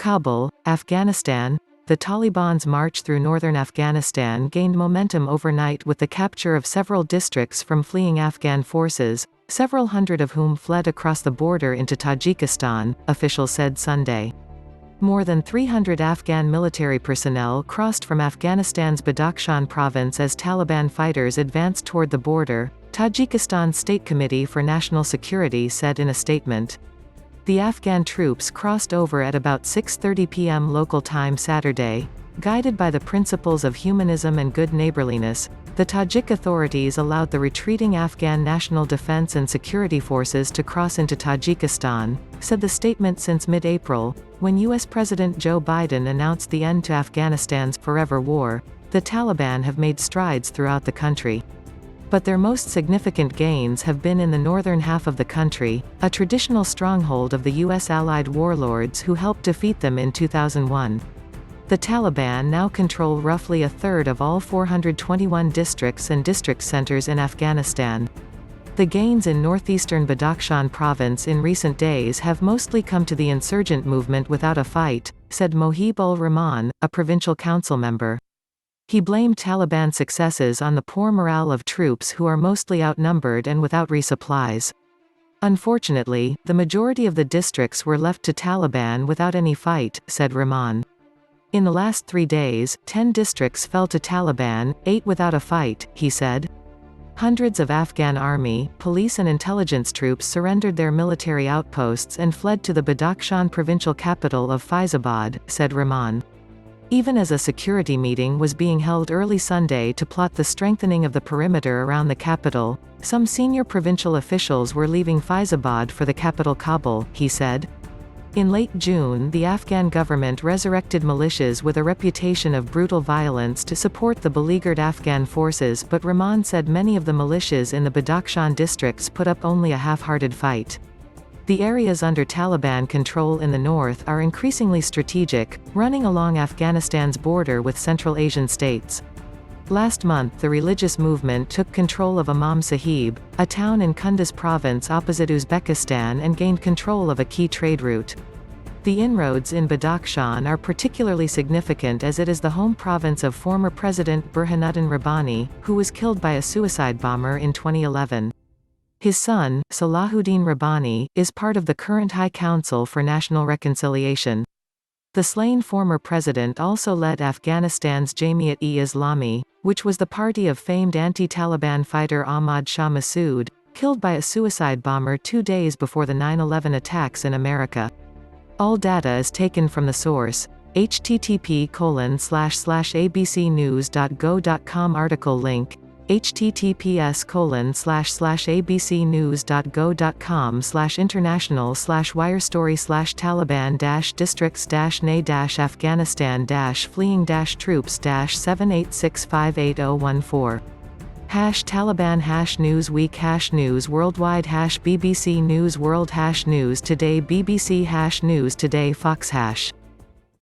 Kabul, Afghanistan. The Taliban's march through northern Afghanistan gained momentum overnight with the capture of several districts from fleeing Afghan forces, several hundred of whom fled across the border into Tajikistan, officials said Sunday. More than 300 Afghan military personnel crossed from Afghanistan's Badakhshan province as Taliban fighters advanced toward the border, Tajikistan's State Committee for National Security said in a statement. The Afghan troops crossed over at about 6:30 p.m. local time Saturday. Guided by the principles of humanism and good neighborliness, the Tajik authorities allowed the retreating Afghan National Defense and Security Forces to cross into Tajikistan, said the statement. Since mid-April, when U.S. President Joe Biden announced the end to Afghanistan's forever war, the Taliban have made strides throughout the country. But their most significant gains have been in the northern half of the country, a traditional stronghold of the U.S. allied warlords who helped defeat them in 2001. The Taliban now control roughly a third of all 421 districts and district centers in Afghanistan. The gains in northeastern Badakhshan province in recent days have mostly come to the insurgent movement without a fight, said Mohib-ul-Rahman, a provincial council member. He blamed Taliban successes on the poor morale of troops who are mostly outnumbered and without resupplies. Unfortunately, the majority of the districts were left to Taliban without any fight, said Rahman. In the last 3 days, 10 districts fell to Taliban, 8 without a fight, he said. Hundreds of Afghan army, police and intelligence troops surrendered their military outposts and fled to the Badakhshan provincial capital of Faizabad, said Rahman. Even as a security meeting was being held early Sunday to plot the strengthening of the perimeter around the capital, some senior provincial officials were leaving Faizabad for the capital Kabul, he said. In late June, the Afghan government resurrected militias with a reputation of brutal violence to support the beleaguered Afghan forces, but Rahman said many of the militias in the Badakhshan districts put up only a half-hearted fight. The areas under Taliban control in the north are increasingly strategic, running along Afghanistan's border with Central Asian states. Last month the religious movement took control of Imam Sahib, a town in Kunduz province opposite Uzbekistan, and gained control of a key trade route. The inroads in Badakhshan are particularly significant as it is the home province of former President Burhanuddin Rabbani, who was killed by a suicide bomber in 2011. His son, Salahuddin Rabbani, is part of the current High Council for National Reconciliation. The slain former president also led Afghanistan's Jamiat-e-Islami, which was the party of famed anti-Taliban fighter Ahmad Shah Massoud, killed by a suicide bomber 2 days before the 9/11 attacks in America. All data is taken from the source, http://abcnews.go.com article link, https://abcnews.go.com/international/wirestory/Taliban-districts-nay-Afghanistan-fleeing-troops-788014. #Taliban #Newsweek #News Worldwide #BBC News World #News Today BBC #News Today Fox #.